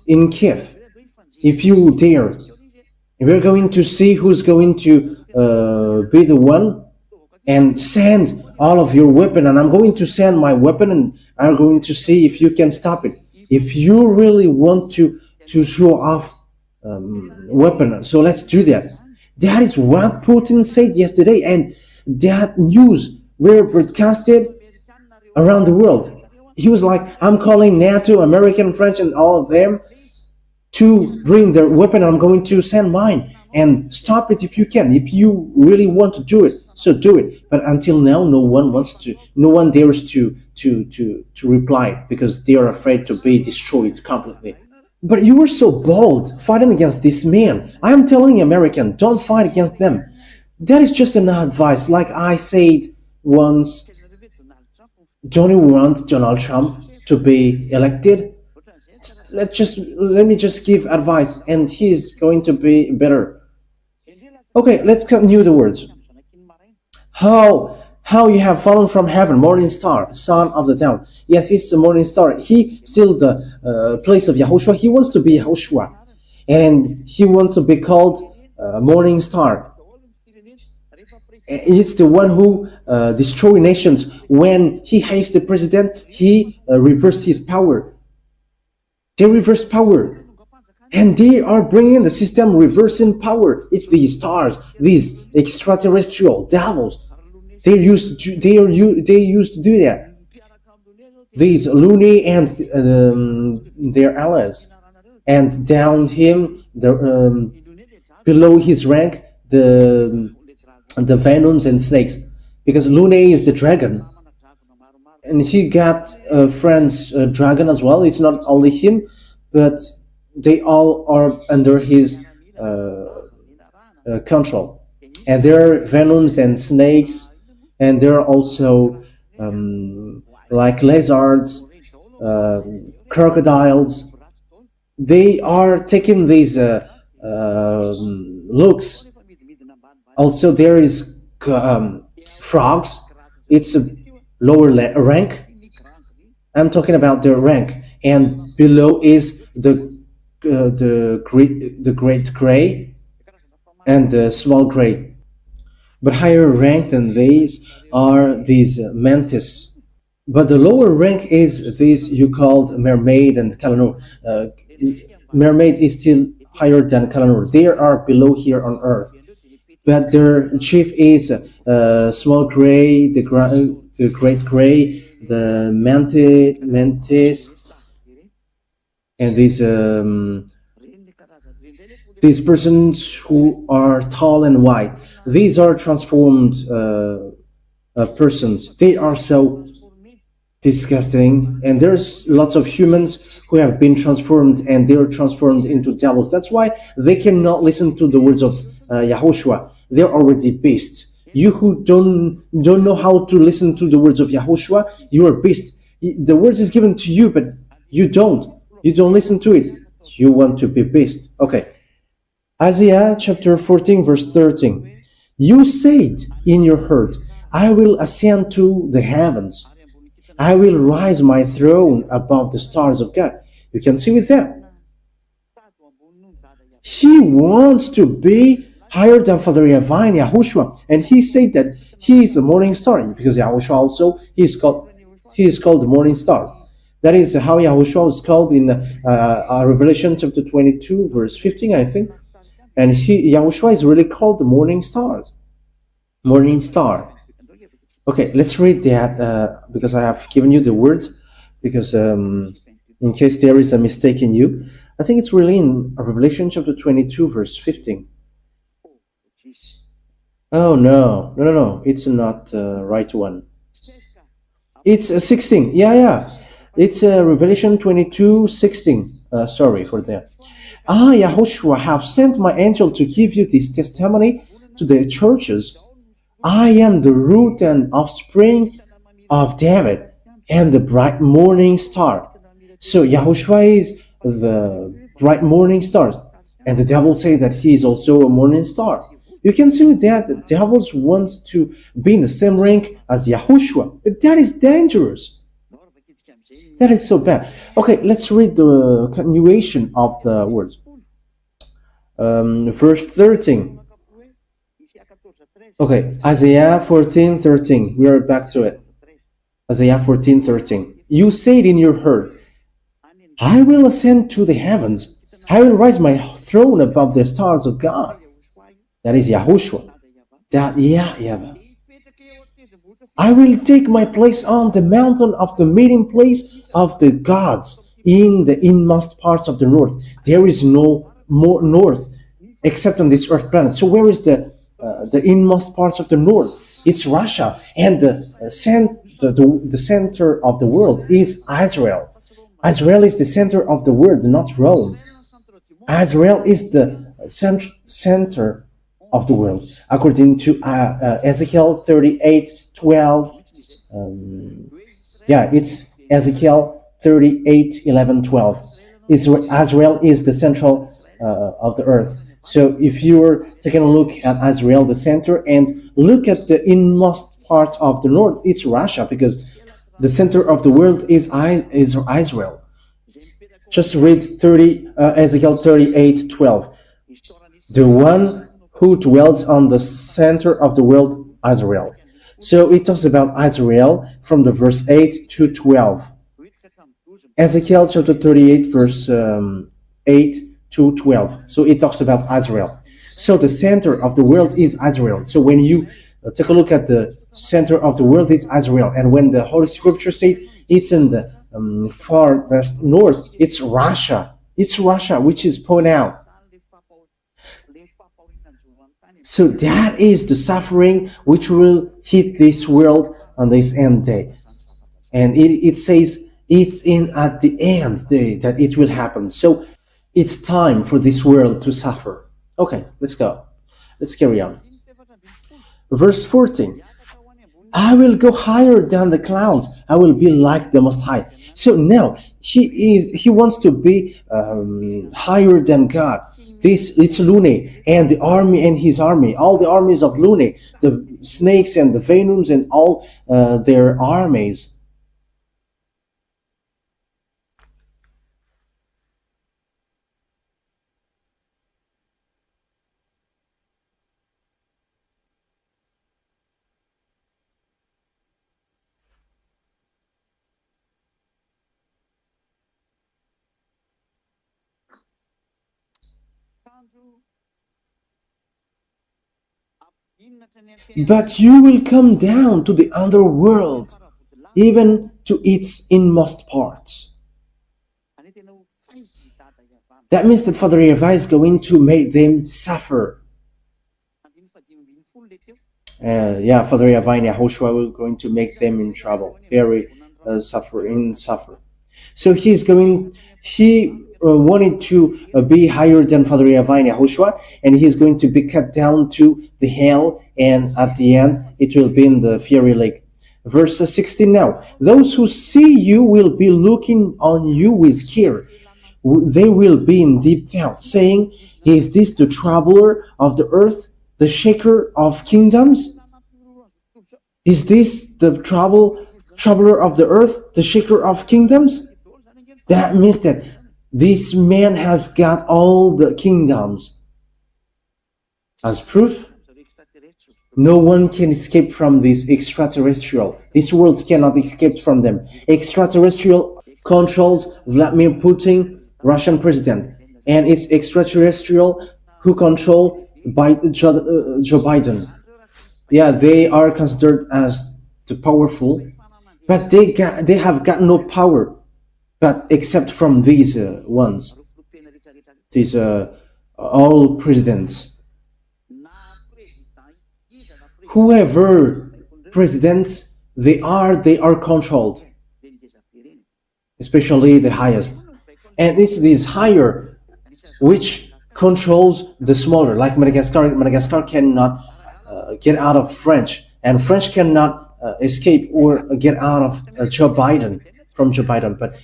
in Kiev. If you dare, we're going to see who's going to be the one, and send all of your weapon, and I'm going to send my weapon, and I'm going to see if you can stop it. If you really want to show off weapon, so let's do that. That is what Putin said yesterday, and that news were broadcasted around the world. He was like, I'm calling NATO, American, French, and all of them to bring their weapon. I'm going to send mine, and stop it if you can. If you really want to do it, so do it. But until now, no one dares to reply, because they are afraid to be destroyed completely. But you were so bold fighting against this man. I am telling American, don't fight against them. That is just an advice. Like I said once, don't you want Donald Trump to be elected? Let me just give advice, and he's going to be better. Okay, let's continue the words. How you have fallen from heaven, morning star, son of the dawn. Yes, it's the morning star. He still the place of YAHOSHUAH. He wants to be YAHOSHUAH, and he wants to be called morning star. It's the one who destroys nations. When he hates the president, he reverses his power. They reverse power, and they are bringing the system reversing power. It's these stars, these extraterrestrial devils. They used to do that. These loony and their allies, and down him, below his rank, the venoms and snakes, because Looney is the dragon. And he got a friend's dragon as well. It's not only him, but they all are under his control. And there are venoms and snakes, and there are also like lizards, crocodiles. They are taking these looks. Also, there is frogs. It's a lower rank. I'm talking about their rank, and below is the great gray and the small gray. But higher rank than these are these mantis. But the lower rank is this you called mermaid and calanor. Mermaid is still higher than calanor. They are below here on Earth. But their chief is small gray, the great gray, the mantis, and these persons who are tall and white. These are transformed persons. They are so disgusting, and there's lots of humans who have been transformed, and they are transformed into devils. That's why they cannot listen to the words of YAHOSHUAH. They're already beasts. You who don't know how to listen to the words of YAHOSHUAH, you are beast. The words is given to you, but you don't listen to it. You want to be beast. Okay. Isaiah chapter 14 verse 13. You said in your heart, I will ascend to the heavens. I will rise my throne above the stars of God. You can see with that. He wants to be higher than Father YAHVAH and YAHOSHUAH, and he said that he is a morning star, because YAHOSHUAH also he is called the morning star. That is how YAHOSHUAH is called in Revelation chapter 22 verse 15, I think. And YAHOSHUAH is really called the morning star. Morning star. Okay, let's read that because I have given you the words, because in case there is a mistake in you, I think it's really in Revelation chapter 22 verse 15. Oh no, it's not the right one. It's 16. Yeah, it's Revelation 22:16. Sorry for that. YAHOSHUAH have sent my angel to give you this testimony to the churches. I am the root and offspring of David and the bright morning star. So YAHOSHUAH is the bright morning star, and the devil say that he is also a morning star. You can see with that the devils want to be in the same rank as YAHOSHUAH, but that is dangerous. That is so bad. Okay, let's read the continuation of the words. Verse 13. Okay, Isaiah 14:13. We are back to it. Isaiah 14:13. You said in your heart, I will ascend to the heavens. I will raise my throne above the stars of God. That is YAHOSHUAH. That YAHVAH. I will take my place on the mountain of the meeting place of the gods in the inmost parts of the north. There is no more north except on this earth planet. So where is the inmost parts of the north? It's Russia, and the center of the world is Israel. Israel is the center of the world, not Rome. Israel is the center of the world, according to Ezekiel 38:12. It's Ezekiel 38:11-12. Israel is the central of the earth. So if you're taking a look at Israel, the center, and look at the inmost part of the north, it's Russia, because the center of the world is Israel. Just read Ezekiel 38:12. The one who dwells on the center of the world, Israel. So it talks about Israel from the verse 8 to 12. Ezekiel chapter 38, verse 8 to 12. So it talks about Israel. So the center of the world is Israel. So when you take a look at the center of the world, it's Israel. And when the Holy Scripture says it's in the farthest north, it's Russia. It's Russia, which is pointed out. So that is the suffering which will hit this world on this end day. And it says it's at the end day that it will happen. So it's time for this world to suffer. Okay, let's go. Let's carry on. Verse 14. I will go higher than the clouds. I will be like the Most High. So now he wants to be higher than God. It's Lune and the army and his army, all the armies of Lune, the snakes and the venoms and all their armies. But you will come down to the underworld, even to its inmost parts. That means that Father YAHVAH is going to make them suffer. Father YAHVAH and YAHOSHUAH will going to make them in trouble, very suffer. So he wanted to be higher than Father YAHVAH and YAHOSHUAH, and he's going to be cut down to the hell, and at the end it will be in the fiery lake. Verse 16 now. Those who see you will be looking on you with care. They will be in deep doubt, saying, is this the troubler of the earth, the shaker of kingdoms? Is this the troubler of the earth, the shaker of kingdoms? That means that this man has got all the kingdoms. As proof, no one can escape from this extraterrestrial. These worlds cannot escape from them. Extraterrestrial controls Vladimir Putin, Russian president, and it's extraterrestrial who control Joe Biden. Yeah, they are considered as the powerful, but they have got no power, but except from these ones, these all presidents. Whoever presidents they are controlled, especially the highest, and it's this higher which controls the smaller, like Madagascar. Madagascar cannot get out of French, and French cannot escape or get out of Joe Biden, but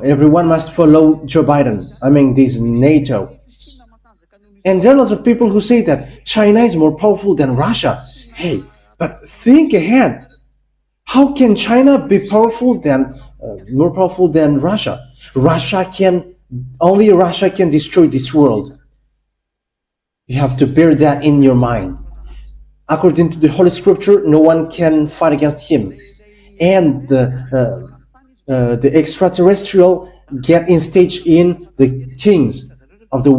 everyone must follow Joe Biden. I mean, this NATO. And there are lots of people who say that China is more powerful than Russia. Hey, but think ahead. How can China be powerful than more powerful than Russia? Only Russia can destroy this world. You have to bear that in your mind. According to the Holy Scripture, no one can fight against him, and the extraterrestrial get in stage in the kings of the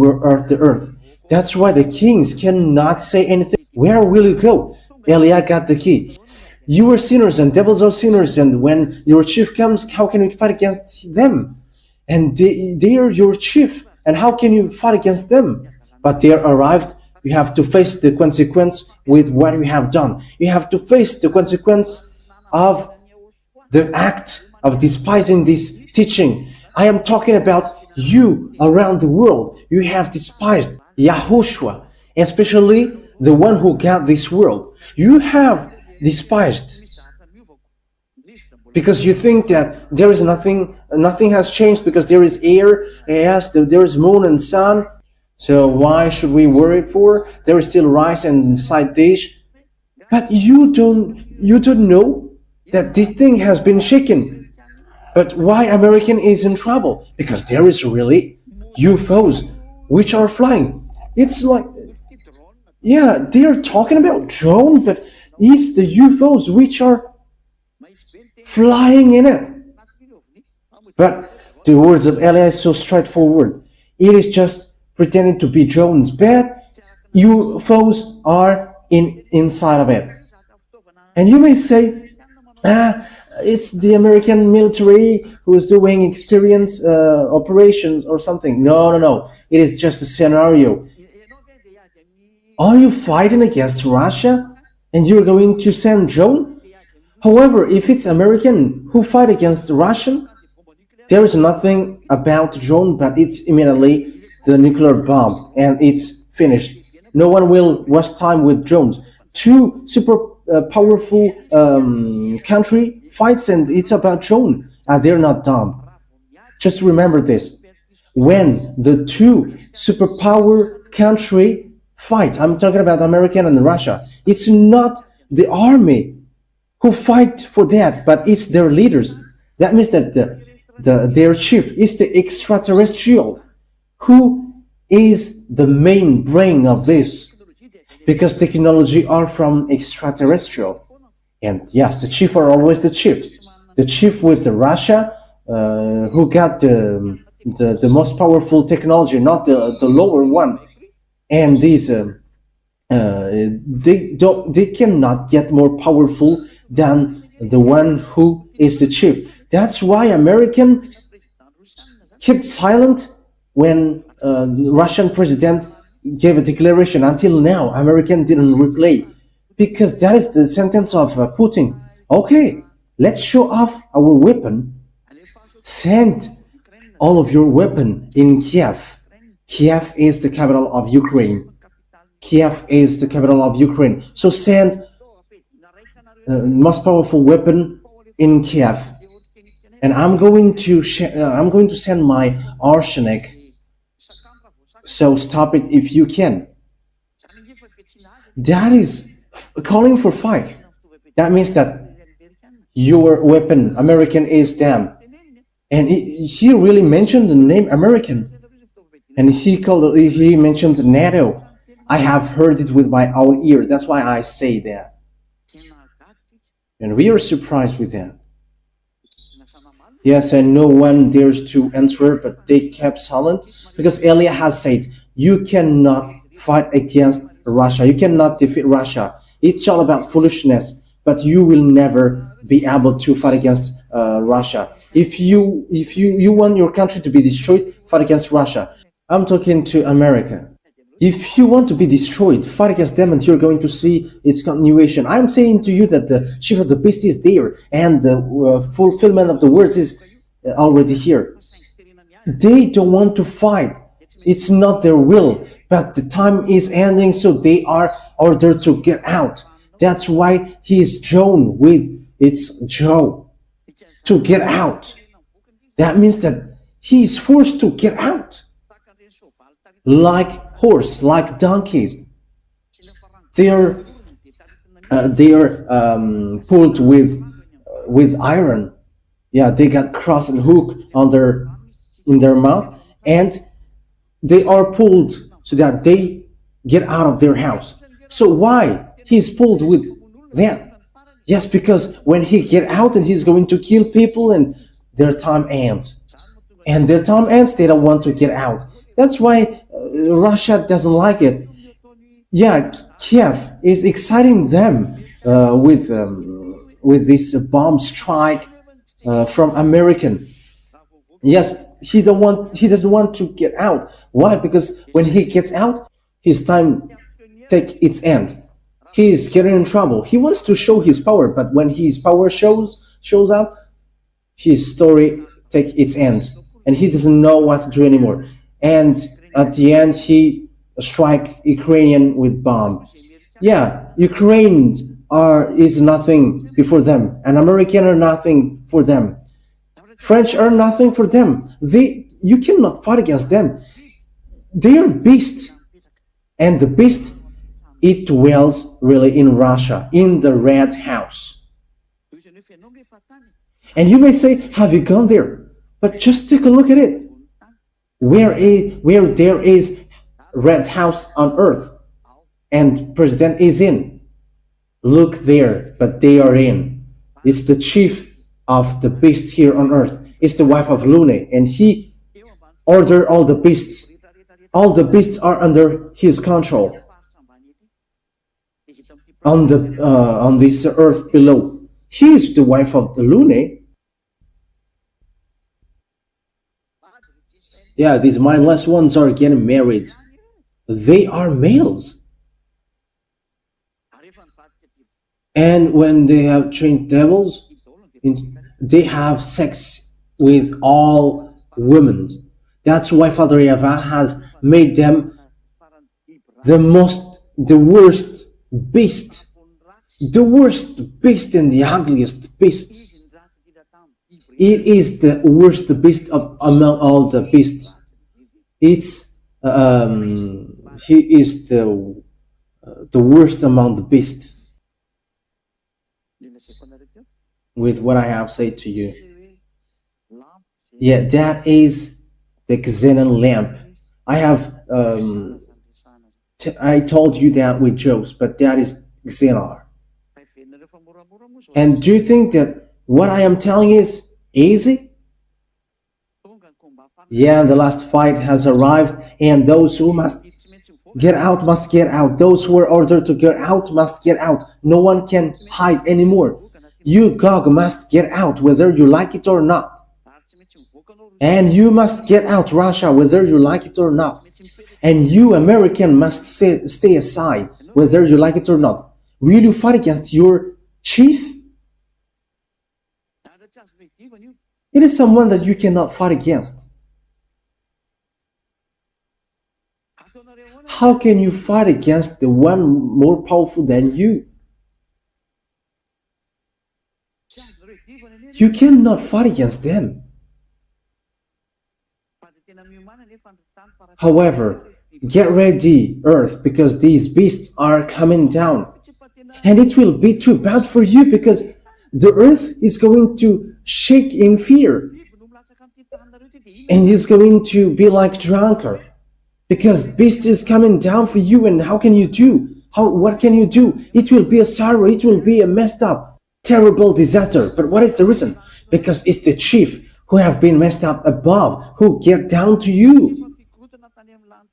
earth. That's why the kings cannot say anything. Where will you go? Eliah got the key. You are sinners and devils are sinners, and when your chief comes, how can you fight against them? And they are your chief, and how can you fight against them? But they are arrived. You have to face the consequence with what you have done. You have to face the consequence of the act of despising this teaching. I am talking about you around the world. You have despised YAHOSHUAH, especially the one who got this world. You have despised because you think that there is nothing has changed because there is air, yes, there is moon and sun. So why should we worry for? There is still rice and side dish. But you don't know that this thing has been shaken. But why American is in trouble? Because there is really UFOs which are flying. It's like, yeah, they are talking about drone, but it's the UFOs which are flying in it. But the words of Elias is so straightforward. It is just pretending to be drones, but UFOs are inside of it. And you may say, it's the American military who is doing experience operations or something. No. It is just a scenario. Are you fighting against Russia and you're going to send drone? However, if it's American who fight against Russian, there is nothing about drone, but it's immediately the nuclear bomb, and it's finished. No one will waste time with drones. Two super powerful country fights, and it's about drone, and they're not dumb. Just remember this: when the two superpower country fight, I'm talking about American and Russia. It's not the army who fight for that, but it's their leaders. That means that their chief is the extraterrestrial, who is the main brain of this, because technology are from extraterrestrial. And yes, the chief are always the chief with the Russia, who got the most powerful technology, not the lower one. And these they cannot get more powerful than the one who is the chief. That's why American kept silent when the Russian president gave a declaration. Until now, American didn't reply, because that is the sentence of Putin. Okay, let's show off our weapon. Send all of your weapon in Kiev. Kiev is the capital of Ukraine. Kiev is the capital of Ukraine. So send most powerful weapon in Kiev. And I'm going to send my arsenic. So stop it if you can. That is calling for fight. That means that your weapon, American, is them. And he really mentioned the name American. And he mentioned NATO. I have heard it with my own ears. That's why I say that. And we are surprised with that. Yes, and no one dares to answer, but they kept silent, because Elia has said, you cannot fight against Russia. You cannot defeat Russia. It's all about foolishness, but you will never be able to fight against Russia. If you want your country to be destroyed, fight against Russia. I'm talking to America. If you want to be destroyed, fight against them, and you're going to see its continuation. I'm saying to you that the chief of the beast is there, and the fulfillment of the words is already here. They don't want to fight. It's not their will, but the time is ending, so they are ordered to get out. That's why he is drawn with its jaw to get out. That means that he is forced to get out. Like horse, like donkeys, they are pulled with with iron. Yeah, they got cross and hook on their in their mouth, and they are pulled so that they get out of their house. So why he's pulled with them? Yes, because when he get out and he's going to kill people and their time ends. And their time ends, they don't want to get out. That's why Russia doesn't like it. Yeah, Kiev is exciting them with this bomb strike from American. Yes, he doesn't want to get out. Why? Because when he gets out, his time take its end. He is getting in trouble. He wants to show his power, but when his power shows up, his story take its end, and he doesn't know what to do anymore. And at the end, he strike Ukrainian with bomb. Yeah, Ukrainians is nothing before them, and American are nothing for them. French are nothing for them. You cannot fight against them. They are beast, and the beast, it dwells really in Russia, in the Red House. And you may say, have you gone there? But just take a look at it. Where there is Red House on earth and President is in. Look there, but they are in. It's the chief of the beast here on earth. It's the wife of Lune, and he ordered all the beasts. All the beasts are under his control on this earth below. She is the wife of the Lune. Yeah, these mindless ones are getting married. They are males. And when they have trained devils, they have sex with all women. That's why Father YAHVAH has made them the worst beast. The worst beast and the ugliest beast. It is the worst beast among all the beasts. It's he is the worst among the beasts. With what I have said to you, yeah, that is the xenon lamp. I have I told you that with jokes, but that is xenon. And do you think that what I am telling is easy? Yeah, the last fight has arrived, and those who must get out must get out. Those who are ordered to get out must get out. No one can hide anymore. You, Gog, must get out, whether you like it or not. And you must get out, Russia, whether you like it or not. And you, American, must stay aside, whether you like it or not. Will you fight against your chief? It is someone that you cannot fight against. How can you fight against the one more powerful than you? You cannot fight against them. However, get ready, Earth, because these beasts are coming down. And it will be too bad for you, because the Earth is going to shake in fear. And it's going to be like drunkard. Because beast is coming down for you, and how can you do? What can you do? It will be a sorrow, it will be a messed up, terrible disaster. But what is the reason? Because it's the chief who have been messed up above, who get down to you.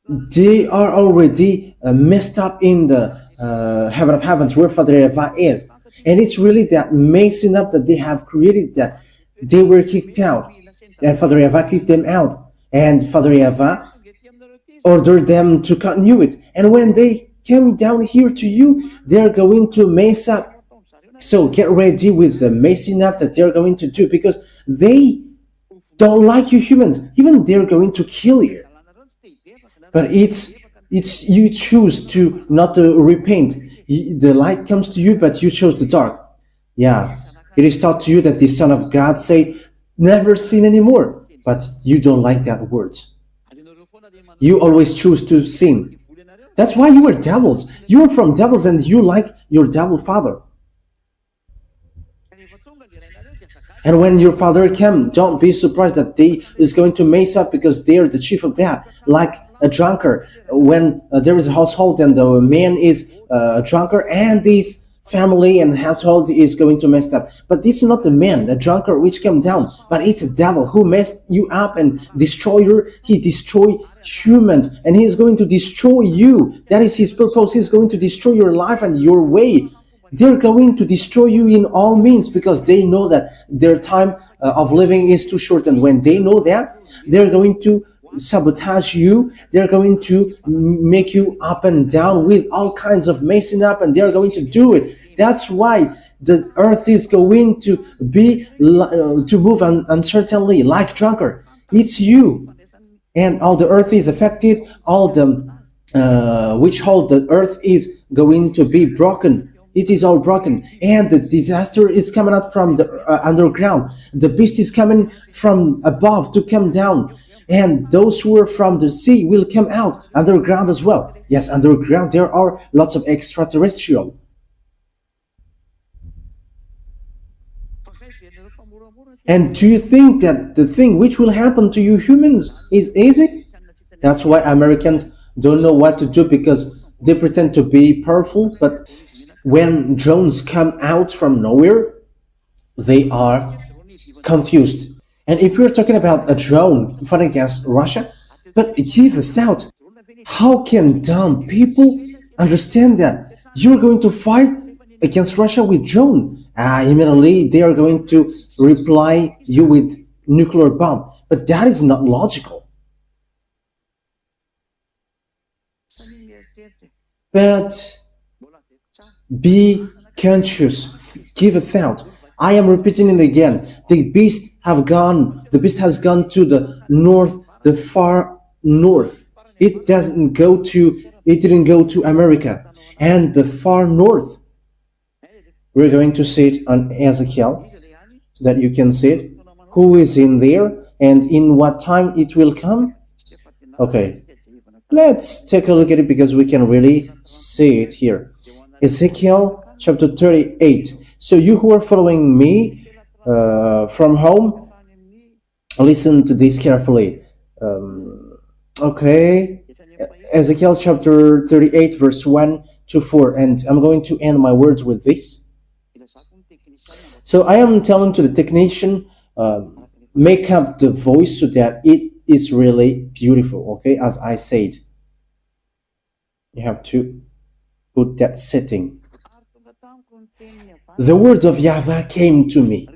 They are already messed up in the heaven of heavens, where Father YAHVAH is. And it's really that messing up that they have created, that they were kicked out. And Father YAHVAH kicked them out. And Father YAHVAH ordered them to continue it. And when they came down here to you, they're going to mess up. So get ready with the messing up that they're going to do, because they don't like you humans. Even they're going to kill you. But it's you choose to not to repent. The light comes to you, but you chose the dark. Yeah, it is taught to you that the Son of God said, never sin anymore. But you don't like that word. You always choose to sin. That's why you were devils. You are from devils, and you like your devil father. And when your father come, don't be surprised that they is going to mess up because they are the chief of that, like a drunkard. When there is a household and the man is a drunkard, and this family and household is going to mess up. But this is not the man, the drunkard, which come down, but it's a devil who messed you up and destroyer. He destroy humans, and he is going to destroy you. That is his purpose. He's going to destroy your life and your way. They're going to destroy you in all means because they know that their time of living is too short. And when they know that, they're going to sabotage you. They're going to make you up and down with all kinds of messing up, and they're going to do it. That's why the earth is going to be to move uncertainly like drunkard. It's you, and all the earth is affected. All the which hold the earth is going to be broken. It is all broken, and the disaster is coming out from the underground. The beast is coming from above to come down, and those who are from the sea will come out underground as well. Yes, underground there are lots of extraterrestrial. And do you think that the thing which will happen to you humans is easy? That's why Americans don't know what to do, because they pretend to be powerful, but when drones come out from nowhere, they are confused. And if you're talking about a drone fighting against Russia, but give a thought, how can dumb people understand that you're going to fight against Russia with drone? Immediately they are going to reply you with nuclear bomb. But that is not logical. But be conscious, give a thought. I am repeating it again. The beast has gone to the north, the far north. It didn't go to America. And the far north, we're going to see it on Ezekiel so that you can see it. Who is in there and in what time it will come? Okay, let's take a look at it because we can really see it here. Ezekiel chapter 38. So you who are following me from home, listen to this carefully. Okay, Ezekiel chapter 38 verse 1 to 4, and I'm going to end my words with this. So I am telling to the technician, make up the voice so that it is really beautiful, okay, as I said. You have to put that setting. The word of YAHVAH came to me.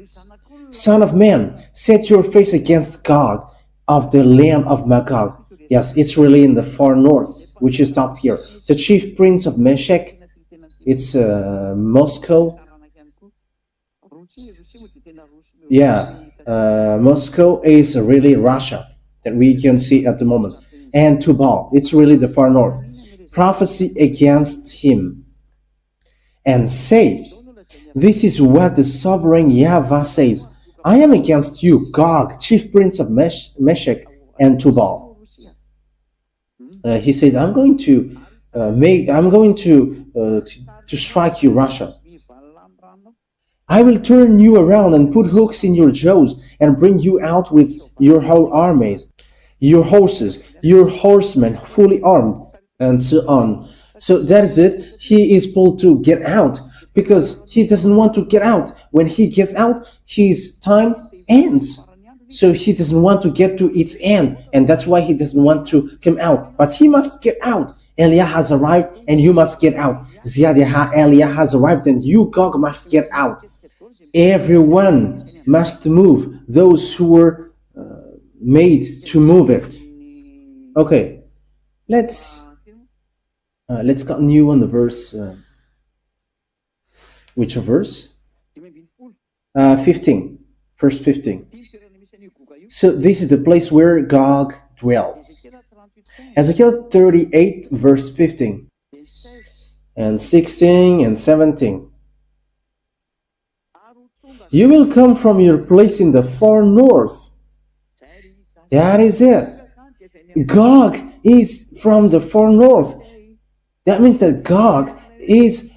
Son of man, set your face against Gog of the land of Magog. Yes, it's really in the far north, which is talked here. The chief prince of Meshech, it's Moscow. Yeah, Moscow is really Russia that we can see at the moment. And Tubal, it's really the far north. Prophecy against him and say, this is what the sovereign YAHVAH says. I am against you, Gog, chief prince of Meshech and Tubal. He says, I'm going to strike you, Russia. I will turn you around and put hooks in your jaws and bring you out with your whole armies, your horses, your horsemen fully armed, and so on. So that is it. He is pulled to get out because he doesn't want to get out. When he gets out, his time ends. So he doesn't want to get to its end, and that's why he doesn't want to come out. But he must get out. Eliah has arrived, and you must get out. Eliah has arrived, and you, Gog, must get out. Everyone must move. Those who were made to move it. Okay, let's continue on the verse. Which verse? 15, verse 15. So this is the place where Gog dwelt. Ezekiel 38, verse 15, and 16 and 17. You will come from your place in the far north. That is it. Gog is from the far north. That means that Gog is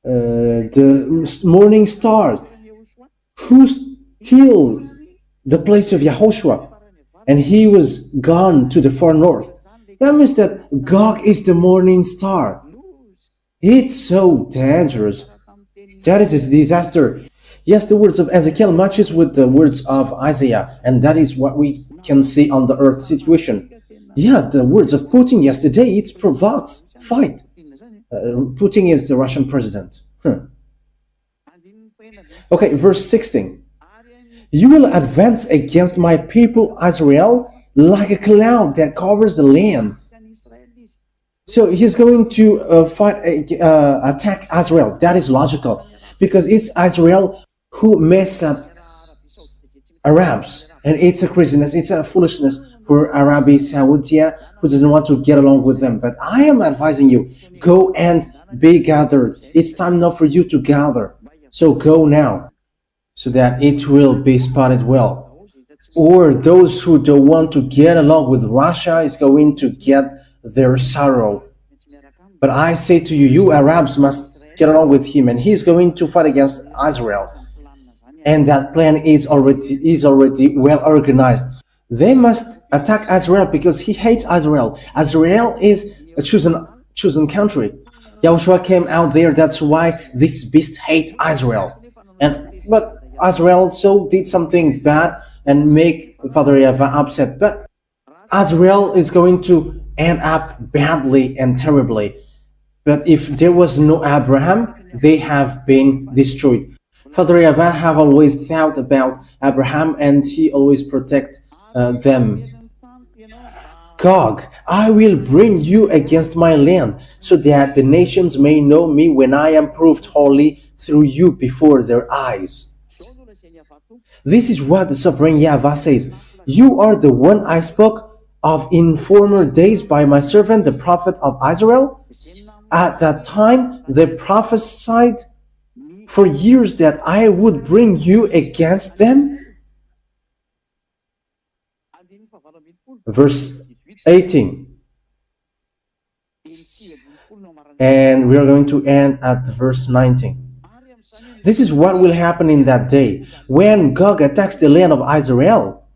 the morning stars. who steal the place of Yahushua, and he was gone to the far north. That means that Gog is the morning star. It's so dangerous. That is a disaster. Yes, the words of Ezekiel matches with the words of Isaiah, and that is what we can see on the earth situation. Yeah, the words of Putin yesterday, it provokes fight. Putin is the Russian president. Okay, verse 16. You will advance against my people Israel like a cloud that covers the land. So he's going to attack Israel. That is logical, because it's Israel who mess up Arabs, and it's a craziness, it's a foolishness for Arabia Saudi who doesn't want to get along with them. But I am advising you, go and be gathered. It's time now for you to gather. So go now, so that it will be spotted well. Or those who don't want to get along with Russia is going to get their sorrow. But I say to you, you Arabs must get along with him, and he's going to fight against Israel. And that plan is already well organized. They must attack Israel because he hates Israel. Israel is a chosen country. Yahushua came out there. That's why this beast hates Israel. But Israel also did something bad and make Father YAHVAH upset. But Israel is going to end up badly and terribly. But if there was no Abraham, they have been destroyed. Father YAHVAH have always thought about Abraham, and he always protect them. Gog, I will bring you against my land, so that the nations may know me when I am proved holy through you before their eyes. This is what the sovereign YAHVAH says. You are the one I spoke of in former days by my servant, the prophet of Israel. At that time, they prophesied for years that I would bring you against them. Verse 18. And we are going to end at verse 19. This is what will happen in that day, when Gog attacks the land of Israel.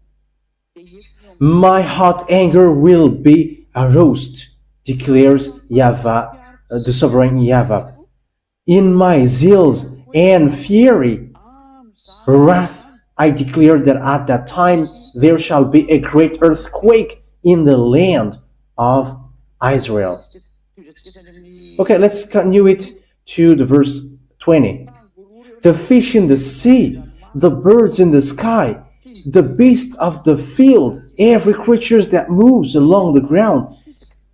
My hot anger will be aroused, declares YAHVAH, the sovereign YAHVAH. In my zeals and fury, wrath, I declare that at that time there shall be a great earthquake in the land of Israel. Okay, let's continue it to the verse 20. The fish in the sea, the birds in the sky, the beast of the field, every creature that moves along the ground,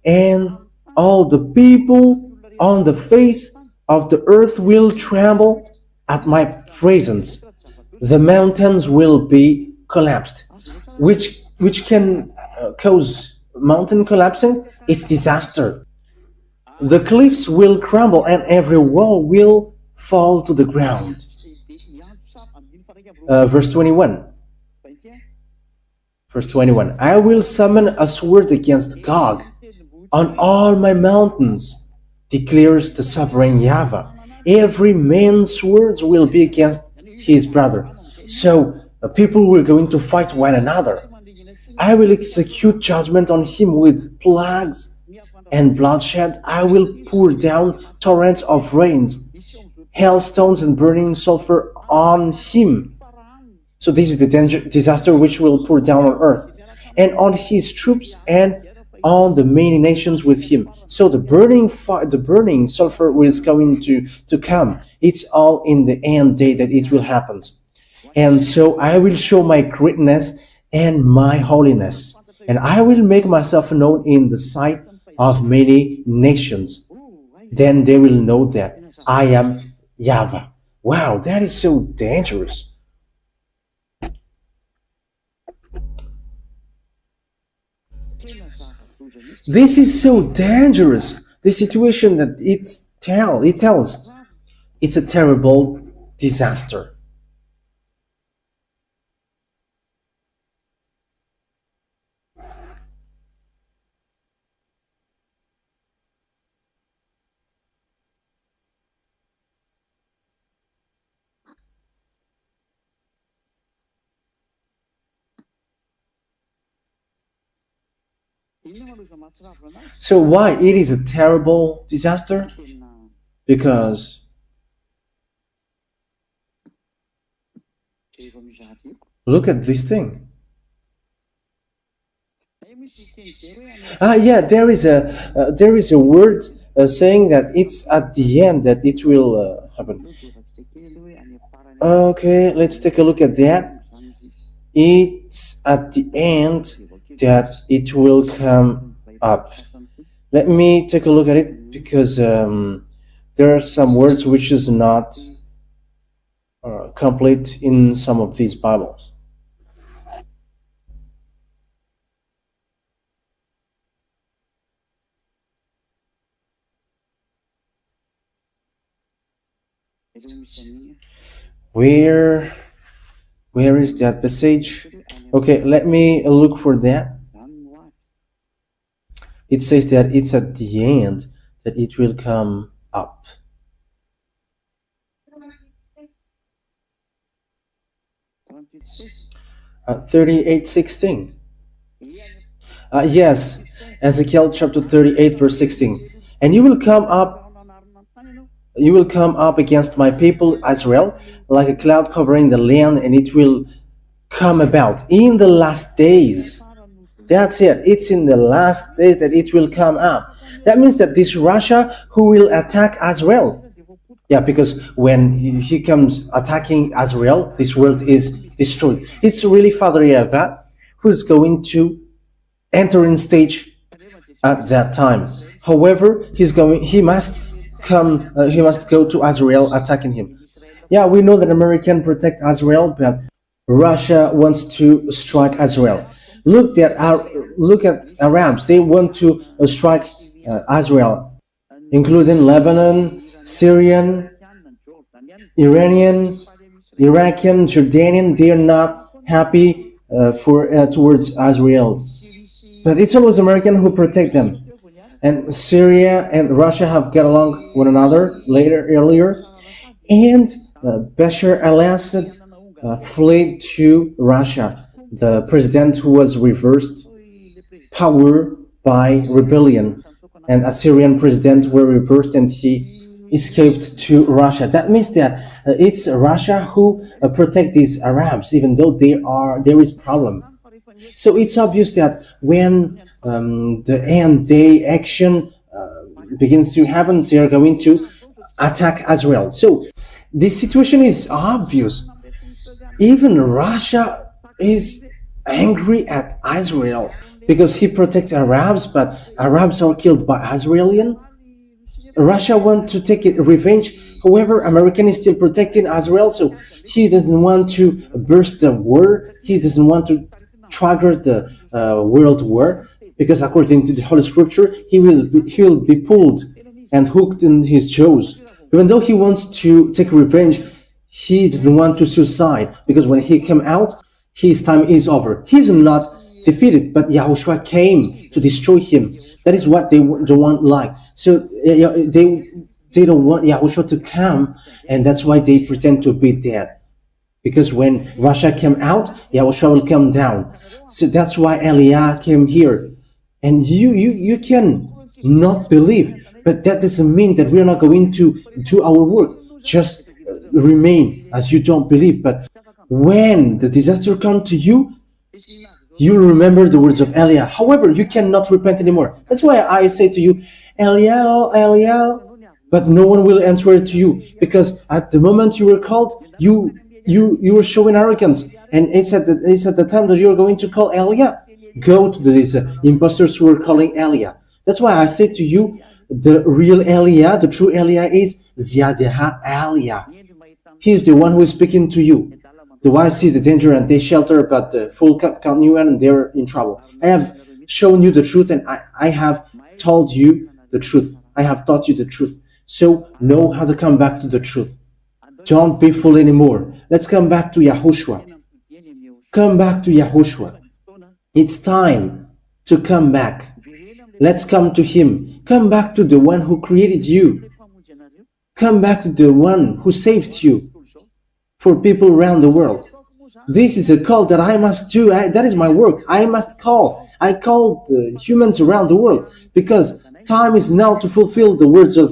and all the people on the face of the earth will tremble at my presence. The mountains will be collapsed. Which can cause mountain collapsing? It's disaster. The cliffs will crumble and every wall will fall to the ground. Verse 21. Verse 21. I will summon a sword against Gog on all my mountains, declares the sovereign YAHVAH. Every man's swords will be against his brother. So people were going to fight one another. I will execute judgment on him with plagues and bloodshed. I will pour down torrents of rains, hailstones, and burning sulfur on him. So this is the disaster which will pour down on earth, and on his troops, and on the many nations with him. So the burning sulfur is going to come. It's all in the end day that it will happen. And so I will show my greatness and my holiness, and I will make myself known in the sight of many nations. Then they will know that I am YAHVAH. Wow, that is so dangerous. This is so dangerous. The situation that it tells, it's a terrible disaster. So why it is a terrible disaster? Because look at this thing. Yeah, there is a word saying that it's at the end that it will happen. Okay, let's take a look at that. It's at the end that it will come up. Let me take a look at it because there are some words which is not complete in some of these Bibles. Where is that passage? Okay, let me look for that. It says that it's at the end that it will come up. 38:16. Yes, Ezekiel chapter 38 verse 16. And you will come up against my people Israel like a cloud covering the land, and it will come about in the last days. That's it. It's in the last days that it will come up. That means that this Russia who will attack Israel. Yeah, because when he comes attacking Israel, this world is destroyed. It's really Father YAHVAH who's going to enter in stage at that time. However, he must go to Israel attacking him. Yeah, we know that America protect Israel, but Russia wants to strike Israel. Look at Arabs. They want to strike Israel, including Lebanon, Syrian, Iranian, Iraqian, Jordanian. They are not happy towards Israel, but it's always American who protect them. And Syria and Russia have got along one another earlier, and Bashar al-Assad fled to Russia, the president who was reversed power by rebellion, and Assyrian president were reversed and he escaped to Russia. That means that it's Russia who protect these Arabs, even though there is problem. So it's obvious that when the end day action begins to happen, they are going to attack Israel. So this situation is obvious. Even Russia is angry at Israel because he protects Arabs, but Arabs are killed by Israelis. Russia wants to take revenge. However, American is still protecting Israel, so he doesn't want to burst the war. He doesn't want to trigger the world war, because according to the Holy Scripture, he will be pulled and hooked in his jaws. Even though he wants to take revenge, he doesn't want to suicide, because when he came out, his time is over. He's not defeated, but YAHOSHUAH came to destroy him. That is what they don't want like. So they don't want YAHOSHUAH to come, and that's why they pretend to be dead. Because when Russia came out, YAHOSHUAH will come down. So that's why Eliah came here. And you can not believe, but that doesn't mean that we're not going to do our work. Just remain as you don't believe. But when the disaster comes to you, you remember the words of Eliah. However, you cannot repent anymore. That's why I say to you, Eliah, Eliah, but no one will answer to you, because at the moment you were called, you were showing arrogance, and it's at the time that you're going to call Eliah. Go to these imposters who are calling Eliah. That's why I say to you, the real Eliah, the true Eliah is Ziyadah Eliah. He is the one who is speaking to you. The wise sees the danger and they shelter, but the fool can't knew and they're in trouble. I have shown you the truth, and I have told you the truth. I have taught you the truth. So know how to come back to the truth. Don't be fooled anymore. Let's come back to YAHOSHUAH. Come back to YAHOSHUAH. It's time to come back. Let's come to him. Come back to the one who created you. Come back to the one who saved you for people around the world. This is a call that I must do. That is my work. I must call. I call the humans around the world because time is now to fulfill the words of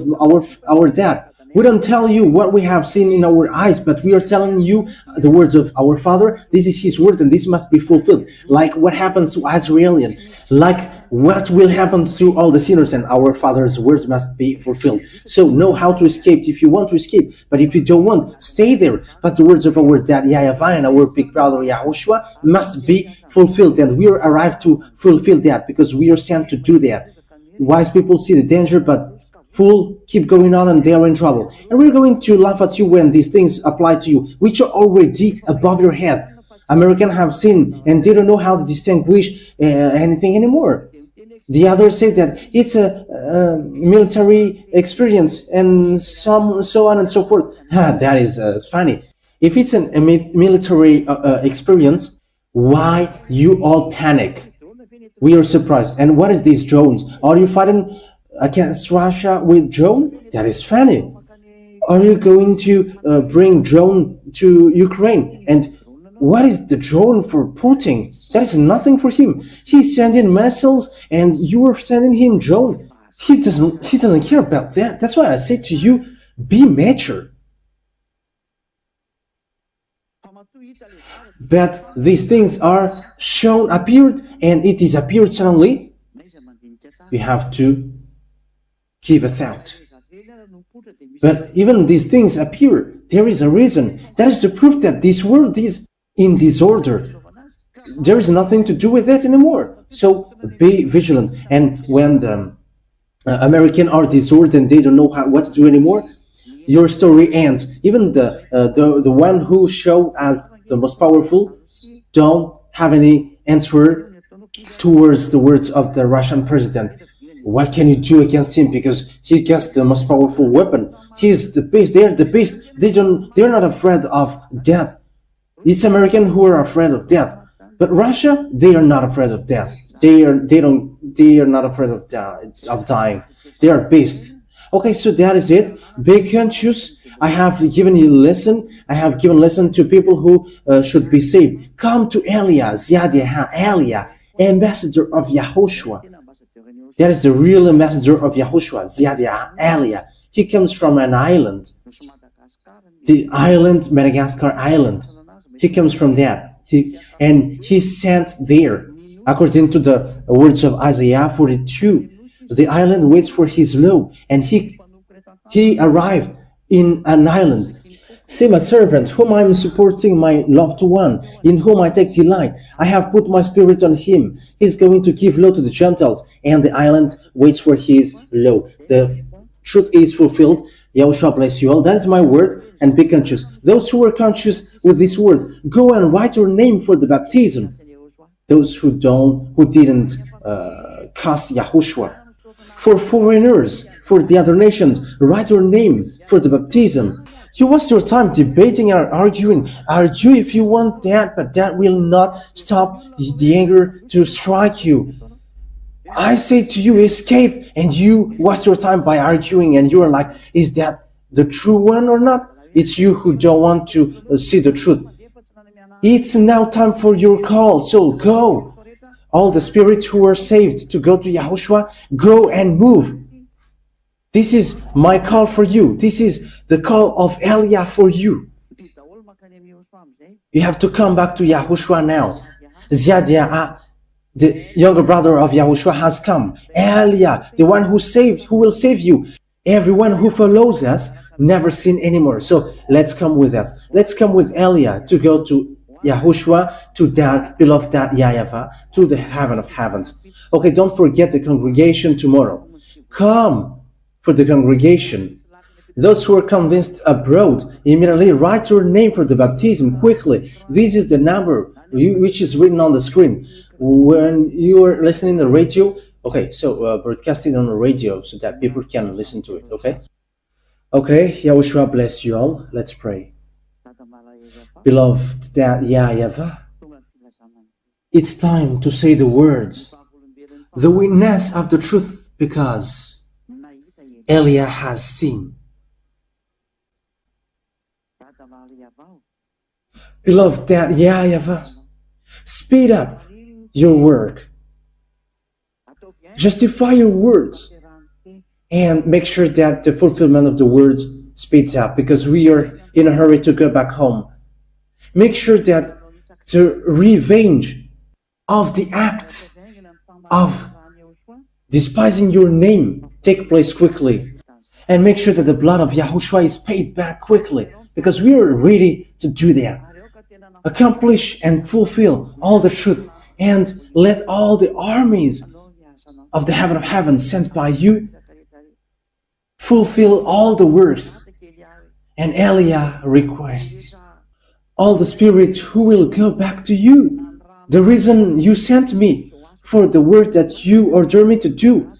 our dad. We don't tell you what we have seen in our eyes, but we are telling you the words of our Father. This is His word, and this must be fulfilled. Like what happens to Israelian, like what will happen to all the sinners, and our Father's words must be fulfilled. So know how to escape if you want to escape, but if you don't want, stay there. But the words of our dad YAHVAH and our big brother YAHOSHUAH must be fulfilled, and we are arrived to fulfill that because we are sent to do that. Wise people see the danger, but fool keep going on and they are in trouble. And we're going to laugh at you when these things apply to you, which are already above your head. Americans have seen and they don't know how to distinguish anything anymore. The others say that it's a military experience and so on and so forth. That is funny. If it's a military experience, why you all panic? We are surprised. And what is these drones? Are you fighting against Russia with drone? That is funny. Are you going to bring drone to Ukraine? And what is the drone for Putin? That is nothing for him. He's sending missiles and you are sending him drone. He doesn't care about that. That's why I say to you, be mature. But these things are appeared, and it is appeared suddenly. We have to give a thought. But even these things appear, there is a reason. That is the proof that this world is in disorder. There is nothing to do with that anymore. So be vigilant. And when the Americans are disordered and they don't know what to do anymore, your story ends. Even the one who showed as the most powerful don't have any answer towards the words of the Russian president. What can you do against him? Because he gets the most powerful weapon. He's the beast. They're the beast. They're not afraid of death. It's Americans who are afraid of death. But Russia, they are not afraid of death. They are not afraid of dying. They are beasts. Okay, so that is it. Be conscious. I have given you a lesson. I have given lesson to people who should be saved. Come to Elia, Elia, ambassador of YAHOSHUAH. That is the real ambassador of YAHOSHUAH, Elia. He comes from an island. The island, Madagascar island. He comes from that. He's sent there. According to the words of Isaiah 42, the island waits for his law, and he arrived in an island. See my servant, whom I am supporting, my loved one, in whom I take delight. I have put my spirit on him. He is going to give law to the Gentiles, and the island waits for his law. The truth is fulfilled. YAHOSHUAH bless you all. That is my word, and be conscious. Those who are conscious with these words, go and write your name for the baptism. Those who didn't cast YAHOSHUAH. For foreigners, for the other nations, write your name for the baptism. You waste your time debating and arguing. Argue if you want that, but that will not stop the anger to strike you. I say to you, escape, and you waste your time by arguing, and you are like, is that the true one or not? It's you who don't want to see the truth. It's now time for your call, so go. All the spirits who are saved to go to YAHOSHUAH, go and move. This is my call for you. This is the call of Elia for you. You have to come back to YAHOSHUAH now. Ziadia, the younger brother of YAHOSHUAH, has come. Elia, the one who will save you. Everyone who follows us, never sin anymore. So let's come with us. Let's come with Elia to go to YAHOSHUAH, to that beloved dad YAHVAH, to the heaven of heavens. Okay, don't forget the congregation tomorrow. Come for the congregation. Those who are convinced abroad, immediately write your name for the baptism quickly. This is the number which is written on the screen. When you are listening to the radio, okay, so broadcast it on the radio so that people can listen to it, okay? Okay, YAHOSHUAH bless you all. Let's pray. Beloved dad YAHVAH, it's time to say the words, the witness of the truth, because Elia has seen. Beloved Dad YAHVAH, speed up your work. Justify your words and make sure that the fulfillment of the words speeds up, because we are in a hurry to go back home. Make sure that the revenge of the act of despising your name take place quickly, and make sure that the blood of YAHOSHUAH is paid back quickly, because we are ready to do that. Accomplish and fulfill all the truth, and let all the armies of the heaven of heaven sent by you fulfill all the works. And Elia requests all the spirits who will go back to you. The reason you sent me for the work that you order me to do,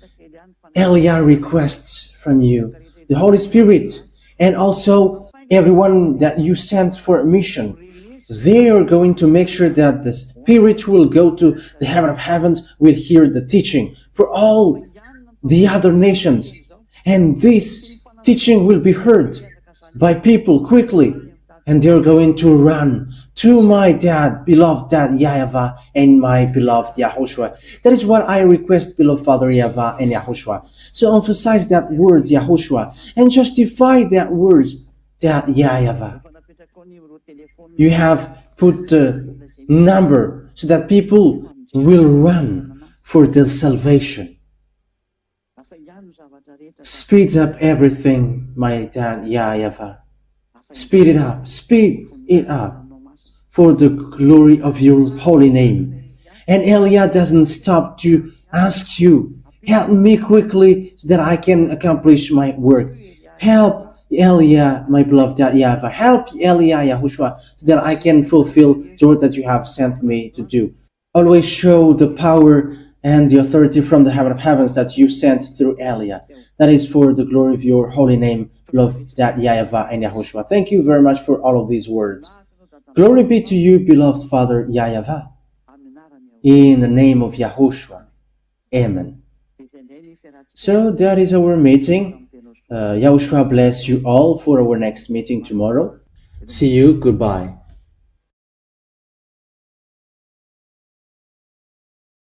Elia requests from you, the Holy Spirit, and also everyone that you sent for a mission. They are going to make sure that the Spirit who will go to the heaven of heavens will hear the teaching for all the other nations. And this teaching will be heard by people quickly, and they're going to run to my dad, beloved Dad YAHVAH, and my beloved YAHOSHUAH. That is what I request, beloved Father YAHVAH and YAHOSHUAH. So emphasize that words YAHOSHUAH and justify that words Dad YAHVAH. You have put the number so that people will run for their salvation. Speeds up everything, my Dad YAHVAH. Speed it up for the glory of your holy name. And Elia doesn't stop to ask you, help me quickly so that I can accomplish my work. Help Elia, my beloved Dad YAHVAH. Help Elia, YAHOSHUAH, so that I can fulfill the work that you have sent me to do. Always show the power and the authority from the heaven of heavens that you sent through Elia. That is for the glory of your holy name, beloved Dad YAHVAH and YAHOSHUAH. Thank you very much for all of these words. Glory be to you, beloved Father YAHVAH. In the name of YAHOSHUAH. Amen. So that is our meeting. YAHOSHUAH bless you all for our next meeting tomorrow. See you. Goodbye.